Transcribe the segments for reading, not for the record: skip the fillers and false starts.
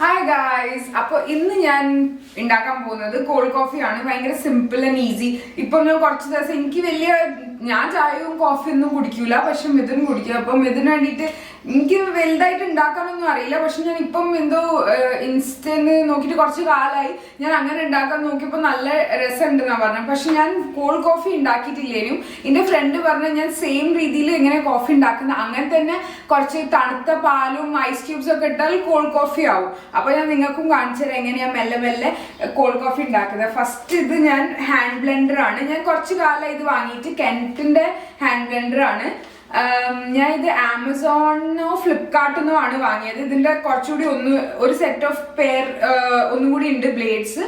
Hi guys. അപ്പോൾ ഇന്ന് ഞാൻ ഉണ്ടാക്കാൻ പോകുന്നത് കോൾഡ് കോഫിയാണ്. ഭയങ്കര സിമ്പിൾ ആൻഡ് ഈസി. ഇപ്പം ഞാൻ കുറച്ച് ദിവസം ഞാൻ ചായയും കോഫിയൊന്നും കുടിക്കൂല, പക്ഷെ മിഥുൻ കുടിക്കും. അപ്പം മിഥുന് വേണ്ടിയിട്ട് എനിക്ക് വലുതായിട്ട് ഉണ്ടാക്കാനൊന്നും അറിയില്ല, പക്ഷെ ഞാൻ ഇപ്പം എന്തോ ഇൻസ്റ്റന്ന് നോക്കിയിട്ട് കുറച്ച് കാലമായി ഞാൻ അങ്ങനെ ഉണ്ടാക്കാൻ നോക്കിയപ്പോൾ നല്ല രസമുണ്ടെന്നാണ് പറഞ്ഞത്. പക്ഷെ ഞാൻ കോൾഡ് കോഫി ഉണ്ടാക്കിയിട്ടില്ലേനും എൻ്റെ ഫ്രണ്ട് പറഞ്ഞ ഞാൻ സെയിം രീതിയിൽ എങ്ങനെ കോഫി ഉണ്ടാക്കുന്ന അങ്ങനെ തന്നെ കുറച്ച് തണുത്ത പാലും ഐസ് ക്യൂബ്സ് ഒക്കെ ഇട്ടാൽ കോൾഡ് കോഫി ആവും. അപ്പോൾ ഞാൻ നിങ്ങൾക്കും കാണിച്ചു തരാം എങ്ങനെയാണ് മെല്ലെ മെല്ലെ കോൾഡ് കോഫി ഉണ്ടാക്കുന്നത്. ഫസ്റ്റ് ഇത് ഞാൻ ഹാൻഡ് ബ്ലെൻഡർ ആണ്. ഞാൻ കുറച്ച് കാലം ഇത് വാങ്ങിയിട്ട് കെൻറ്റിൻ്റെ ഹാൻഡ് ബ്ലെൻഡർ ആണ്. ഞാൻ ഇത് ആമസോണിനോ ഫ്ലിപ്കാർട്ടിനോ ആണ് വാങ്ങിയത്. ഇതിന്റെ കുറച്ചുകൂടി ഒരു സെറ്റ് ഓഫ് പെയർ ഒന്നും കൂടി ഉണ്ട് ബ്ലേഡ്സ്.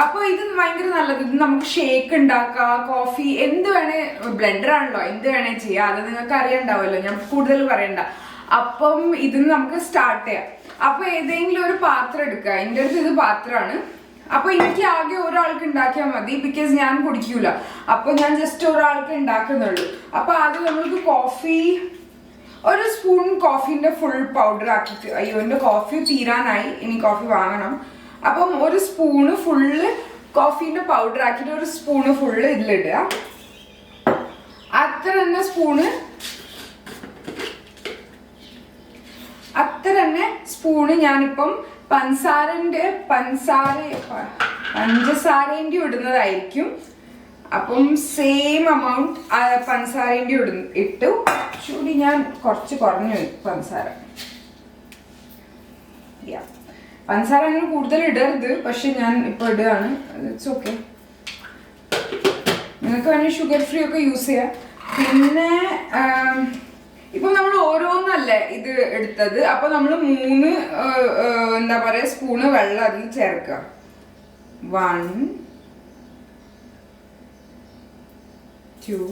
അപ്പോൾ ഇത് ഭയങ്കര നല്ലത്. ഇത് നമുക്ക് ഷേക്ക് ഉണ്ടാക്കാം, കോഫി എന്ത് വേണേ, ബ്ലെൻഡർ ആണല്ലോ, എന്ത് വേണേ ചെയ്യാം. അത് നിങ്ങൾക്ക് അറിയണ്ടാവുമല്ലോ, ഞാൻ കൂടുതൽ പറയണ്ട. അപ്പം ഇതിന് നമുക്ക് സ്റ്റാർട്ട് ചെയ്യാം. അപ്പൊ ഏതെങ്കിലും ഒരു പാത്രം എടുക്കുക. എൻ്റെ അടുത്ത് ഇത് പാത്രമാണ്. അപ്പൊ എനിക്ക് ആകെ ഒരാൾക്ക് ഉണ്ടാക്കിയാൽ മതി, ബിക്കോസ് ഞാൻ കുടിക്കൂല. അപ്പൊ ഞാൻ ജസ്റ്റ് ഒരാൾക്ക് ഉണ്ടാക്കുന്നുള്ളൂ. അപ്പൊ ആദ്യം നമ്മൾക്ക് ഒരു സ്പൂൺ കോഫിന്റെ ഫുൾ പൗഡർ ആക്കിയിട്ട്, അയ്യോ എൻ്റെ കോഫി തീരാനായി, ഇനി കോഫി വാങ്ങണം. അപ്പം ഒരു സ്പൂണ് ഫുള്ള് കോഫിന്റെ പൗഡർ ആക്കിയിട്ട് ഒരു സ്പൂണ് ഫുള്ള് ഇതിലിടുക. അത്ര തന്നെ ഞാനിപ്പം പഞ്ചസാരേന്റെ ഇടുന്നതായിരിക്കും. അപ്പം സെയിം എമൗണ്ട് പഞ്ചസാരേന്റെ ഇട്ടു. ചൂടി ഞാൻ കുറച്ച് കുറഞ്ഞു പഞ്ചസാര. പഞ്ചസാര അങ്ങനെ കൂടുതൽ ഇടരുത്, പക്ഷെ ഞാൻ ഇപ്പൊ ഇടുകയാണ്. It's okay. നിങ്ങൾക്ക് വേണമെങ്കിൽ ഷുഗർ ഫ്രീ ഒക്കെ യൂസ് ചെയ്യാം. പിന്നെ ഇപ്പൊ നമ്മൾ ഓരോന്നല്ലേ ഇത് എടുത്തത്. അപ്പൊ നമ്മൾ 3 എന്താ പറയാ സ്പൂണ് വെള്ളം അതിൽ ചേർക്കുക. 1 2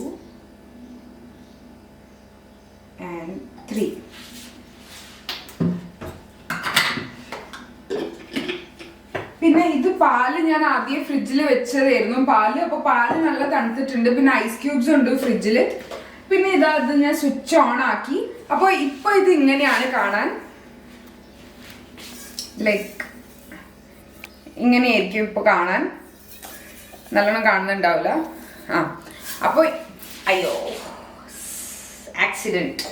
and 3. പിന്നെ ഇത് പാല് ഞാൻ ആദ്യം ഫ്രിഡ്ജിൽ വെച്ചതായിരുന്നു പാല്. അപ്പൊ പാല് നല്ല തണുത്തിട്ടുണ്ട്. പിന്നെ ഐസ് ക്യൂബ്സ് ഉണ്ട് ഫ്രിഡ്ജില്. പിന്നെ ഇത് ഞാൻ സ്വിച്ച് ഓൺ ആക്കി. അപ്പോൾ ഇപ്പൊ ഇത് ഇങ്ങനെയാണ് കാണാൻ. ലൈക്ക് ഇങ്ങനെയായിരിക്കും ഇപ്പൊ കാണാൻ. നല്ലോണം കാണുന്നുണ്ടാവില്ല. അപ്പൊ അയ്യോ ആക്സിഡന്റ്.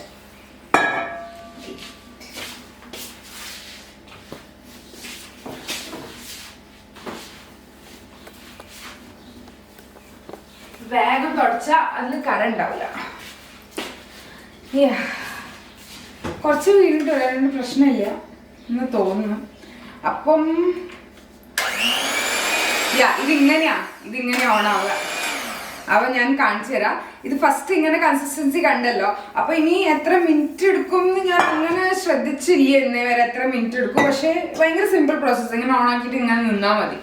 വേഗം തുടച്ച അതിൽ കര ഉണ്ടാവില്ല. കുറച്ച് വീണിട്ട് വരാണ്ട് പ്രശ്നമില്ല എന്ന് തോന്നുന്നു. അപ്പം ഇതിങ്ങനെ ഓണാവുക. അപ്പൊ ഞാൻ കാണിച്ചു തരാം. ഇത് ഫസ്റ്റ് ഇങ്ങനെ കൺസിസ്റ്റൻസി കണ്ടല്ലോ. അപ്പൊ ഇനി എത്ര മിനിറ്റ് എടുക്കും എന്ന് ഞാൻ അങ്ങനെ ശ്രദ്ധിച്ചില്ല ഇന്നേ വരെ എത്ര മിനിറ്റ് എടുക്കും. പക്ഷെ ഭയങ്കര സിമ്പിൾ പ്രോസസ്സ്. ഇങ്ങനെ ഓണാക്കിയിട്ട് ഇങ്ങനെ നിന്നാൽ മതി.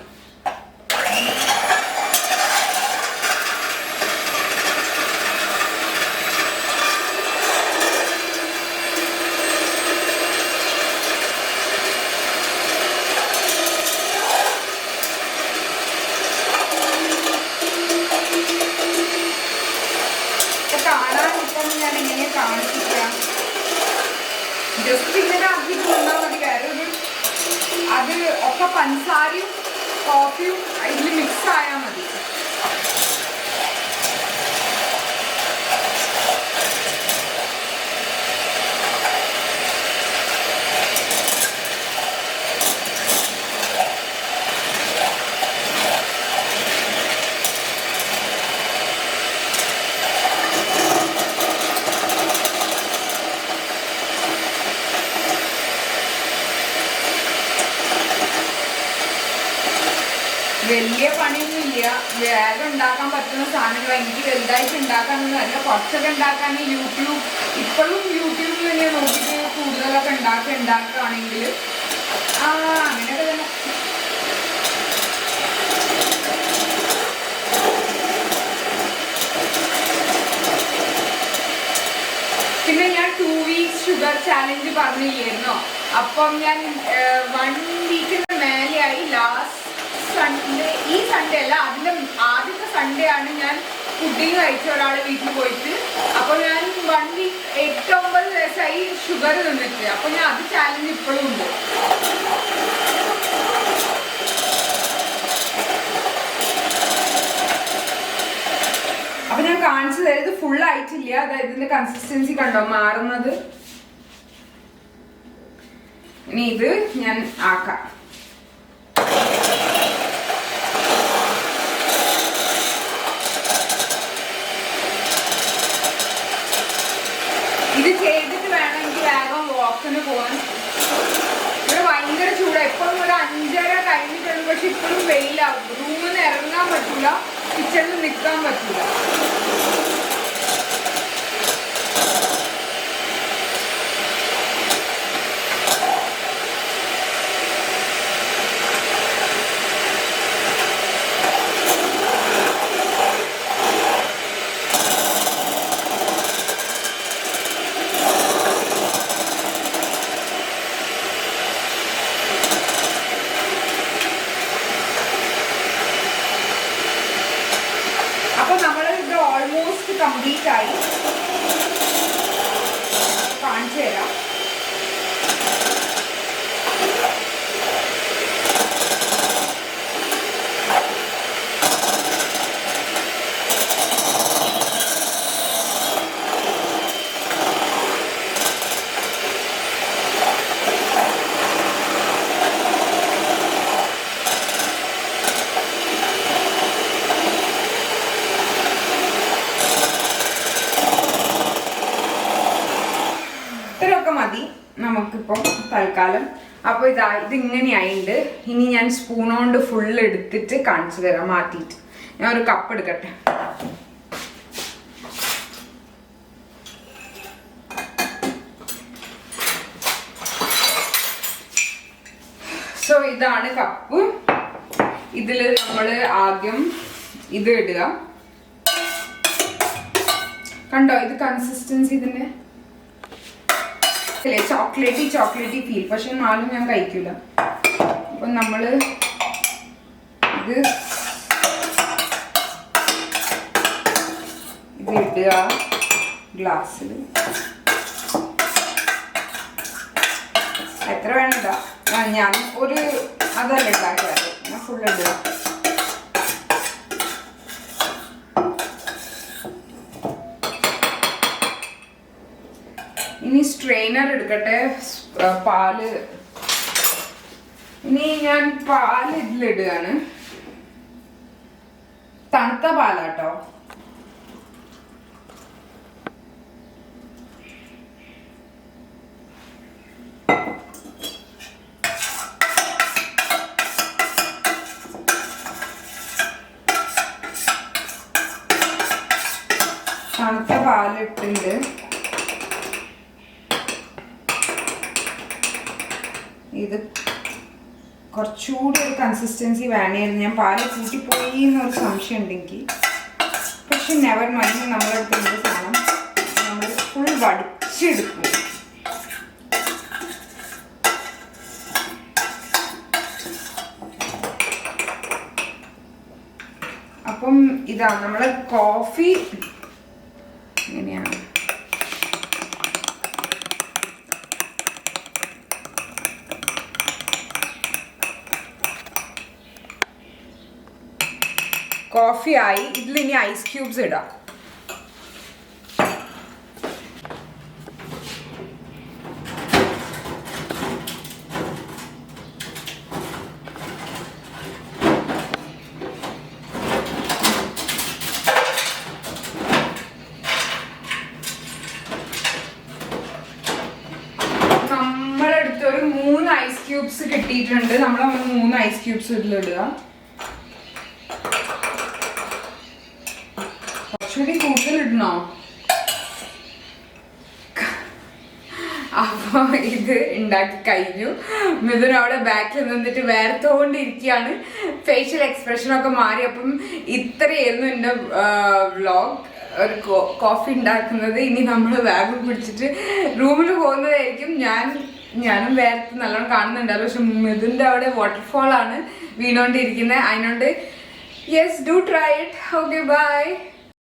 ജസ്റ്റ് ഇങ്ങനെ ആക്കിയിട്ട് വന്നാൽ മതി. കാര്യം അത് ഒക്കെ പഞ്ചസാരയും കോഫിയും ഇതിൽ മിക്സ് ആയാൽ മതി. വലിയ പണിയൊന്നുമില്ല. വേഗം ഉണ്ടാക്കാൻ പറ്റുന്ന സാധനങ്ങൾ. എനിക്ക് വലുതായിട്ട് ഉണ്ടാക്കാനൊന്നും അറിയില്ല. കുറച്ചൊക്കെ ഉണ്ടാക്കാൻ ഇപ്പോഴും യൂട്യൂബിൽ തന്നെ നോക്കിയിട്ട് കൂടുതലൊക്കെ ഉണ്ടാക്കുകയാണെങ്കിൽ അങ്ങനെയൊക്കെ തന്നെ. പിന്നെ ഞാൻ 2 weeks ഷുഗർ ചാലഞ്ച് പറഞ്ഞില്ലായിരുന്നോ? അപ്പം ഞാൻ 1 വീക്കിന് മേലെയായി. ലാസ്റ്റ് സൺഡേ, ഈ സൺഡേ അല്ല, അതിന്റെ ആദ്യത്തെ സൺഡേ ആണ് ഞാൻ പുഡിങ് കഴിച്ച ഒരാളെ വീട്ടിൽ പോയിട്ട്. അപ്പോൾ ഞാൻ 1 വീക്ക് 8-9 ദിവസമായി ഷുഗർ നിന്നിട്ട്. അപ്പോൾ ഞാൻ അത് ചാലഞ്ച് ഇപ്പോഴും ഉണ്ട്. മാറിയില്ല. അതായത് ഇതിന്റെ കൺസിസ്റ്റൻസി കണ്ടോ മാറുന്നത്. ഇനി ഇത് ഞാൻ ആക്കാം. ഇത് ചെയ്തിട്ട് വേണം എനിക്ക് വേഗം വാക്കിന് പോകാൻ. ഇവിടെ ഭയങ്കര ചൂടാണ്. എപ്പോഴും ഒരു 5:30 കഴിഞ്ഞിട്ടുണ്ട്. പക്ഷെ ഇപ്പോഴും വെയിലാവും. റൂമിൽ നിന്ന് ഇറങ്ങാൻ പറ്റില്ല, കിച്ചണിൽ നിൽക്കാൻ പറ്റില്ല. കംപ്ലീറ്റ് ആയി. കാണിച്ചു തരാം. മതി നമുക്കിപ്പം തൽക്കാലം. അപ്പോൾ ഇതിങ്ങനെയായിട്ടുണ്ട്. ഇനി ഞാൻ സ്പൂൺ കൊണ്ട് ഫുൾ എടുത്തിട്ട് കാണിച്ചു തരാം. മാറ്റിയിട്ട് ഞാൻ ഒരു കപ്പ് എടുക്കട്ടെ. സോ ഇതാണ് കപ്പ്. ഇതിൽ നമ്മൾ ആദ്യം ഇത് ഇടുക. കണ്ടോ ഇത് കൺസിസ്റ്റൻസി ഇതിന്റെ ചോക്ലേറ്റി ഫീൽ. പക്ഷെ നാലും ഞാൻ കഴിക്കൂല. അപ്പൊ നമ്മള് ഇത് ഇടുക ഗ്ലാസ്സിൽ. എത്ര വേണ്ട ഞാൻ ഒരു അതല്ല ഉണ്ടാക്കിയത്. ഞാൻ ഫുൾ ഇടുക. ഇനി സ്ട്രെയിനർ എടുക്കട്ടെ. പാല് ഇനി ഞാൻ പാല് ഇതിലിടുകയാണ്. തണുത്ത പാലാട്ടോ. തണുത്ത പാലിട്ടുണ്ട്. ഇത് കുറച്ചുകൂടി ഒരു കൺസിസ്റ്റൻസി വേണമായിരുന്നു. ഞാൻ പാല് കൂട്ടിപ്പോയി എന്നൊരു സംശയം ഉണ്ടെങ്കിൽ. പക്ഷെ നെവർ മൈൻഡ്. നമ്മളെടുത്ത് എന്ത് സാധനം നമ്മൾ ഫുൾ വടിച്ചെടുക്കും. അപ്പം ഇതാ നമ്മളെ കോഫി ഇങ്ങനെയാണ്. കോഫി ആയി. ഇതിൽ ഇനി ഐസ് ക്യൂബ്സ് ഇടാം. നമ്മളെടുത്ത് ഒരു 3 ഐസ് ക്യൂബ്സ് കിട്ടിയിട്ടുണ്ട്. നമ്മൾ 3 ഐസ് ക്യൂബ്സ് ഇതിലിടുക. കുറച്ചുകൂടി കൂടുതലിടണോ? അപ്പോൾ ഇത് ഉണ്ടാക്കി കഴിഞ്ഞു. മിഥുൻ അവിടെ ബാക്കിൽ നിന്നിട്ട് വേർത്തുകൊണ്ടിരിക്കുകയാണ്. ഫേഷ്യൽ എക്സ്പ്രഷനൊക്കെ മാറി. അപ്പം ഇത്രയായിരുന്നു എൻ്റെ വ്ളോഗ്. ഒരു കോഫി ഉണ്ടാക്കുന്നത്. ഇനി നമ്മൾ ബാഗ് പിടിച്ചിട്ട് റൂമിൽ പോകുന്നതായിരിക്കും. ഞാനും വേർത്ത് നല്ലോണം കാണുന്നുണ്ടല്ലോ. പക്ഷെ മിഥുൻ്റെ അവിടെ വാട്ടർഫോൾ ആണ് വീണോണ്ടിരിക്കുന്നത്. അതിനോണ്ട് yes, do try it. Okay, by.